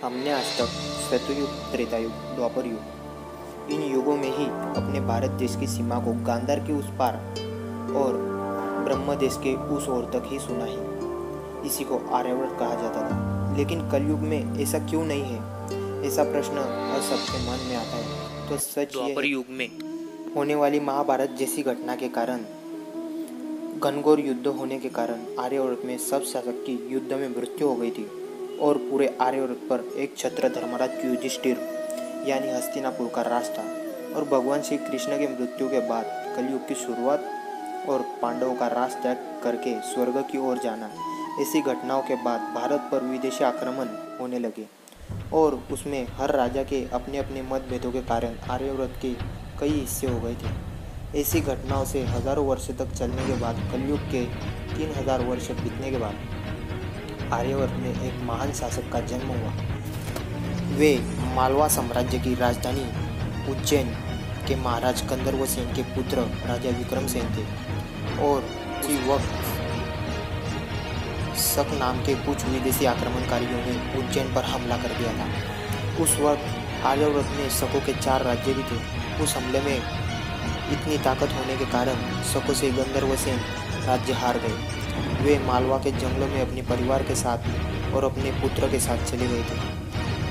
हमने आज तक सतयुग, त्रेतायुग, द्वापर युग, इन युगों में ही अपने भारत देश की सीमा को गांधार के उस पार और ब्रह्म देश के उस ओर तक ही सुना है। इसी को आर्यावर्त कहा जाता था। लेकिन कलयुग में ऐसा क्यों नहीं है? ऐसा प्रश्न हर सबके मन में आता है। तो सच ये द्वापर युग में होने वाली महाभारत जैसी घटना के कारण, घनघोर युद्ध होने के कारण आर्यावर्त में सब शासक की युद्ध में मृत्यु हो गई थी और पूरे आर्यावर्त पर एक छत्र धर्मराज युधिष्ठिर यानी हस्तिनापुर का राज था। और भगवान श्री कृष्ण के मृत्यु के बाद कलयुग की शुरुआत और पांडवों का राज त्याग करके स्वर्ग की ओर जाना, ऐसी घटनाओं के बाद भारत पर विदेशी आक्रमण होने लगे और उसमें हर राजा के अपने अपने मतभेदों के कारण आर्यावर्त के कई हिस्से हो गए थे। ऐसी घटनाओं से हजारों वर्ष तक चलने के बाद कलयुग के 3000 वर्ष बीतने के बाद आर्यावर्त में एक महान शासक का जन्म हुआ। वे मालवा साम्राज्य की राजधानी उज्जैन के महाराज गंधर्व सेन के पुत्र राजा विक्रमसेन थे और उसी वक्त शक नाम के कुछ विदेशी आक्रमणकारियों ने उज्जैन पर हमला कर दिया था। उस वक्त आर्यावर्त में शकों के 4 राज्य भी थे। उस हमले में इतनी ताकत होने के कारण शकों से गंधर्व सेन राज्य हार गए। वे मालवा के जंगलों में अपने परिवार के साथ और अपने पुत्र के साथ चले गए थे।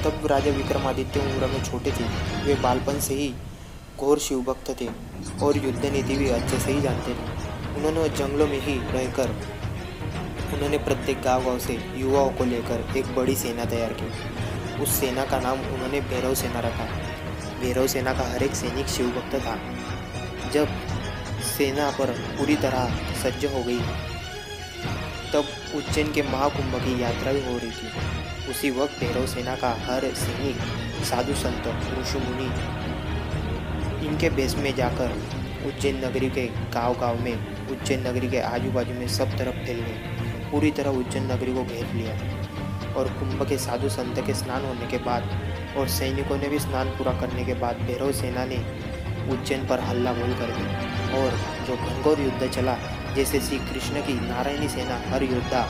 तब राजा विक्रमादित्य उम्र में छोटे थे। वे बालपन से ही घोर शिवभक्त थे और युद्ध नीति भी अच्छे से ही जानते थे। उन्होंने जंगलों में ही रहकर उन्होंने प्रत्येक गांव से युवाओं को लेकर एक बड़ी सेना तैयार की। उस सेना का नाम उन्होंने भैरव सेना रखा। भैरव सेना का हर एक सैनिक शिवभक्त था। जब सेना पर पूरी तरह सज्ज हो गई तब उज्जैन के महाकुंभ की यात्रा भी हो रही थी। उसी वक्त भैरव सेना का हर सैनिक साधु संत ऋषि मुनि इनके भेष में जाकर उज्जैन नगरी के गांव-गांव में, उज्जैन नगरी के आजू बाजू में सब तरफ फैल गए। पूरी तरह उज्जैन नगरी को घेर लिया और कुंभ के साधु संत के स्नान होने के बाद और सैनिकों ने भी स्नान पूरा करने के बाद भैरव सेना ने उज्जैन पर हल्ला बोल कर दी और जो घनघोर युद्ध चला, जैसे श्री कृष्ण की नारायणी सेना का हर योद्धा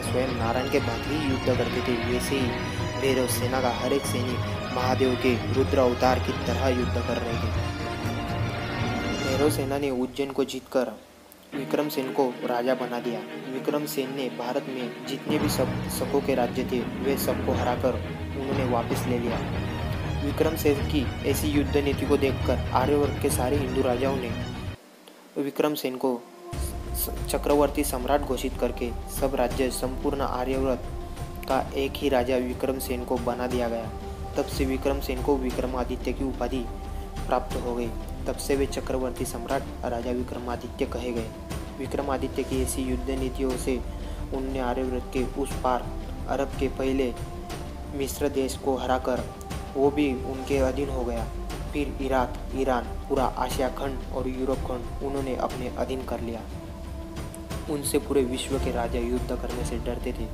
स्वयं नारायण के बाद ही युद्ध करते थे, वैसे ही भैरव सेना का हर एक सैनिक महादेव के रुद्र अवतार की तरह युद्ध कर रहे थे। भैरव सेना ने उज्जैन को जीतकर विक्रमसेन को राजा बना दिया। विक्रमसेन ने भारत में जितने भी शकों के राज्य थे वे सबको हराकर उन्होंने वापस ले लिया। विक्रमसेन की ऐसी युद्ध नीति को देखकर आर्यावर्त के सारे हिंदू राजाओं ने विक्रमसेन को चक्रवर्ती सम्राट घोषित करके सब राज्य संपूर्ण आर्यावर्त का एक ही राजा विक्रमसेन को बना दिया गया। तब से विक्रमसेन को विक्रमादित्य की उपाधि प्राप्त हो गई। तब से वे चक्रवर्ती सम्राट राजा विक्रमादित्य कहे गए। विक्रमादित्य की ऐसी युद्ध नीतियों से उन्होंने आर्यावर्त के उस पार अरब के पहले मिस्र देश को हराकर वो भी उनके अधीन हो गया। फिर इराक, ईरान, पूरा आशिया खंड और यूरोप खंड उन्होंने अपने अधीन कर लिया। उनसे पूरे विश्व के राजा युद्ध करने से डरते थे।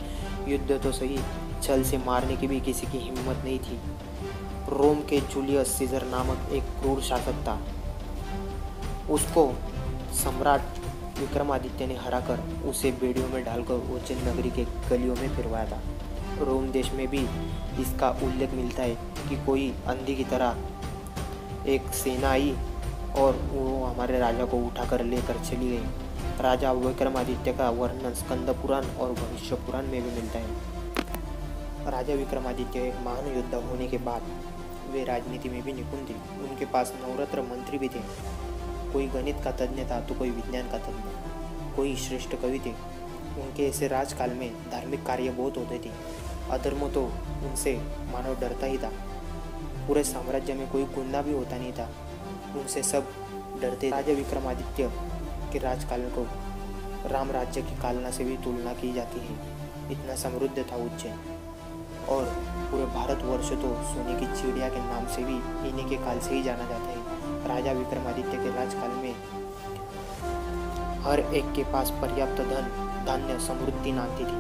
युद्ध तो सही, छल से मारने की भी किसी की हिम्मत नहीं थी। रोम के जूलियस सीजर नामक एक क्रूर शासक था। उसको सम्राट विक्रमादित्य ने हराकर उसे बेड़ियों में डालकर उज्जैन नगरी के गलियों में फिरवाया था। रोम देश में भी इसका उल्लेख मिलता है कि कोई अंधी की तरह एक सेना आई और वो हमारे राजा को उठाकर लेकर चली गई। राजा विक्रमादित्य का वर्णन स्कंद पुराण और भविष्य पुराण में भी मिलता है। राजा विक्रमादित्य एक महान योद्धा होने के बाद वे राजनीति में भी निपुण थे। उनके पास नवरत्न मंत्री भी थे। कोई गणित का तज्ञ था तो कोई विज्ञान का तज्ञ, कोई श्रेष्ठ कवि थे। उनके ऐसे राजकाल में धार्मिक कार्य बहुत होते थे। अधर्म तो उनसे मानव डरता ही था। पूरे साम्राज्य में कोई गुंडा भी होता नहीं था, उनसे सब डरते। राजा विक्रमादित्य के राजकाल को राम राज्य की कालना से भी तुलना की जाती है। इतना समृद्ध था उज्जैन और पूरे भारतवर्ष तो सोने की चिड़िया के नाम से भी इन्हीं के काल से ही जाना जाता है। राजा विक्रमादित्य के राजकाल में हर एक के पास पर्याप्त धन, धान्य, समृद्धि नाती थी।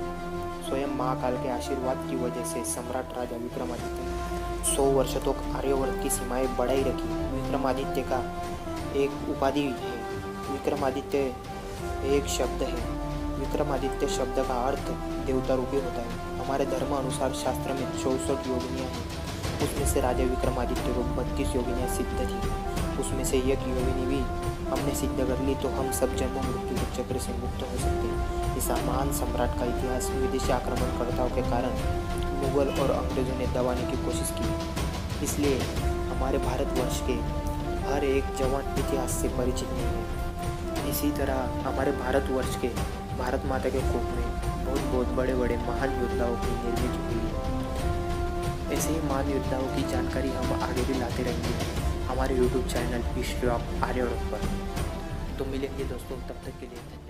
स्वयं महाकाल के आशीर्वाद की वजह से सम्राट राजा विक्रमादित्य ने 100 वर्ष तक आर्यावर्त की सीमाएं बढ़ाई रखी। विक्रमादित्य का एक उपाधि है। विक्रमादित्य एक शब्द है। विक्रमादित्य शब्द का अर्थ देवता रूपी होता है। हमारे धर्म अनुसार शास्त्र में 64 योगिनियाँ हैं। उसमें से राजा विक्रमादित्य को 32 योगिनियाँ सिद्ध थी। उसमें से एक योगिनी भी हमने सिद्ध कर ली तो हम सब जन्म मृत्यु के चक्र से मुक्त हो सकते हैं। इस महान सम्राट का इतिहास विदेशी आक्रमणकर्ताओं के कारण मुगल और अंग्रेजों ने दबाने की कोशिश की। इसलिए हमारे भारतवर्ष के हर एक जवान इतिहास से परिचित नहीं है। इसी तरह हमारे भारतवर्ष के भारत माता के कोट में बहुत बड़े बड़े महान योद्धाओं की निर्मित हुई है। ऐसे ही महान योद्धाओं की जानकारी हम आगे भी लाते रहेंगे हमारे YouTube channel history of Aryavarta पर। तो मिलेंगे दोस्तों, तब तक के लिए।